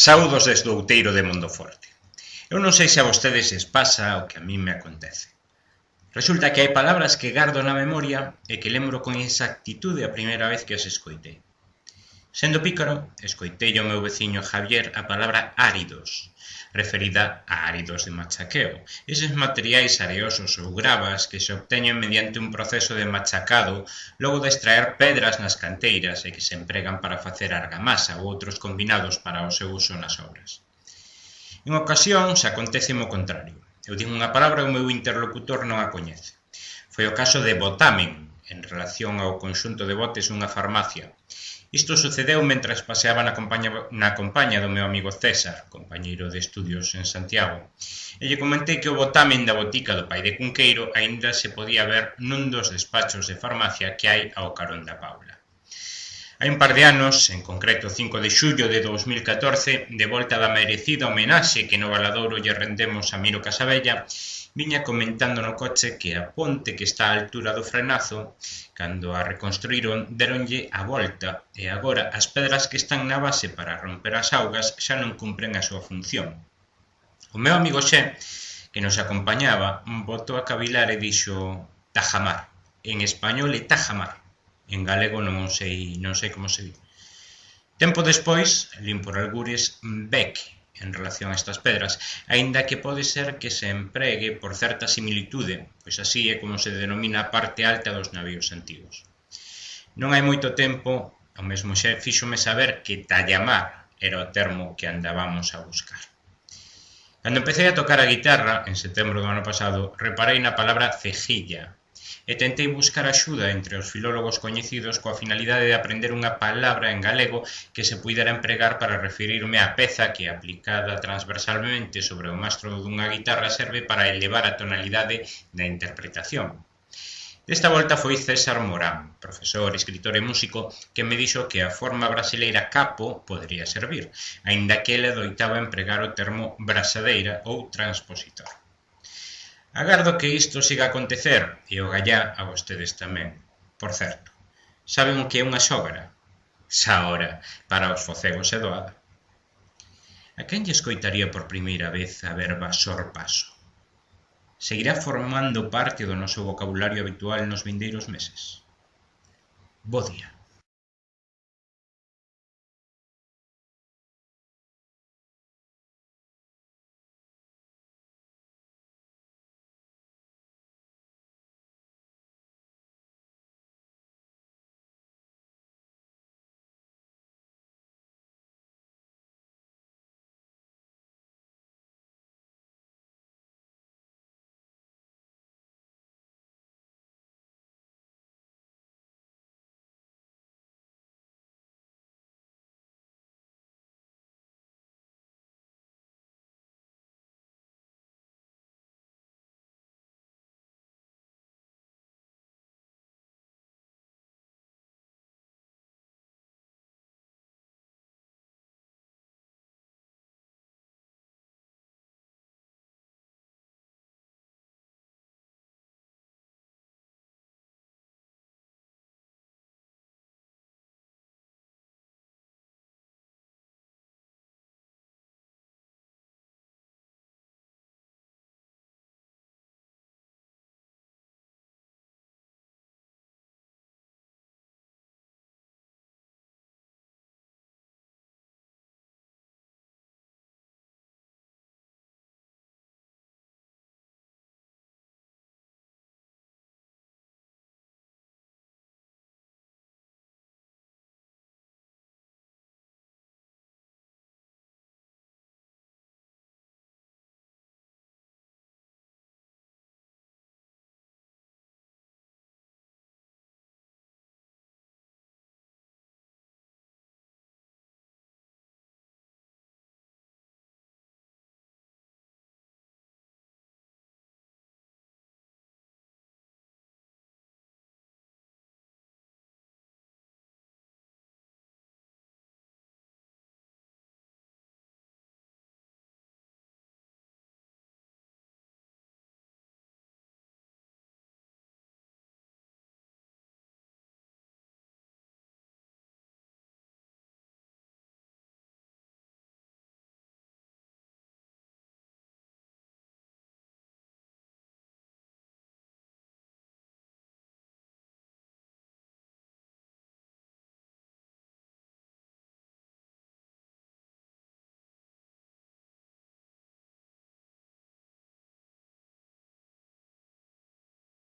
Saúdos desde o outeiro de Mondoforte. Eu non sei se a vostedes lles pasa o que a mí me acontece. Resulta que hai palabras que gardo na memoria e que lembro con exactitude a primeira vez que as escoitei. Sendo pícaro, escoitei ao meu veciño Javier a palabra áridos, referida a áridos de machaqueo, eses materiais areosos ou gravas que se obteñen mediante un proceso de machacado logo de extraer pedras nas canteiras e que se empregan para facer argamasa ou outros combinados para o seu uso nas obras. En ocasións acontece o contrario. Eu digo unha palabra e o meu interlocutor non a coñece. Foi o caso de botamen, en relación ao conxunto de botes dunha farmacia. Isto sucedeu mentras paseaba na compañía do meu amigo César, compañeiro de estudios en Santiago, e lle comentei que o botamen da botica do pai de Cunqueiro aínda se podía ver nun dos despachos de farmacia que hai ao carón da Paula. Hai un par de anos, en concreto 5 de xullo de 2014, de volta da merecida homenaxe que no Valadouro lle rendemos a Miro Casabella, viña comentando no coche que a ponte que está á altura do frenazo, cando a reconstruíron, deronlle a volta e agora as pedras que están na base para romper as augas xa non cumpren a súa función. O meu amigo Xe, que nos acompañaba, botou a cavilar e dixo tajamar. En español é tajamar. En galego non sei como se di. Tempo despois, lin por algures bec en relación a estas pedras, aínda que pode ser que se empregue por certa similitude, pois así é como se denomina a parte alta dos navíos antigos. Non hai moito tempo, o mesmo Xe fíxome saber que tallamar era o termo que andábamos a buscar. Cando empecé a tocar a guitarra, en setembro do ano pasado, reparei na palabra cejilla, e tentei buscar axuda entre os filólogos coñecidos coa finalidade de aprender unha palabra en galego que se puidera empregar para referirme á peza que, aplicada transversalmente sobre o mastro dunha guitarra, serve para elevar a tonalidade da interpretación. Desta volta foi César Morán, profesor, escritor e músico, que me dixo que a forma brasileira capo podería servir, aínda que ele adoitaba empregar o termo brasadeira ou transpositor. Agardo que isto siga a acontecer e o gallá a vostedes tamén. Por certo, saben o que é unha xógara? Xa ora, para os focegos é doada. A quen lle escoitaría por primeira vez a verba sorpaso? Seguirá formando parte do noso vocabulario habitual nos vindeiros meses? Bo día.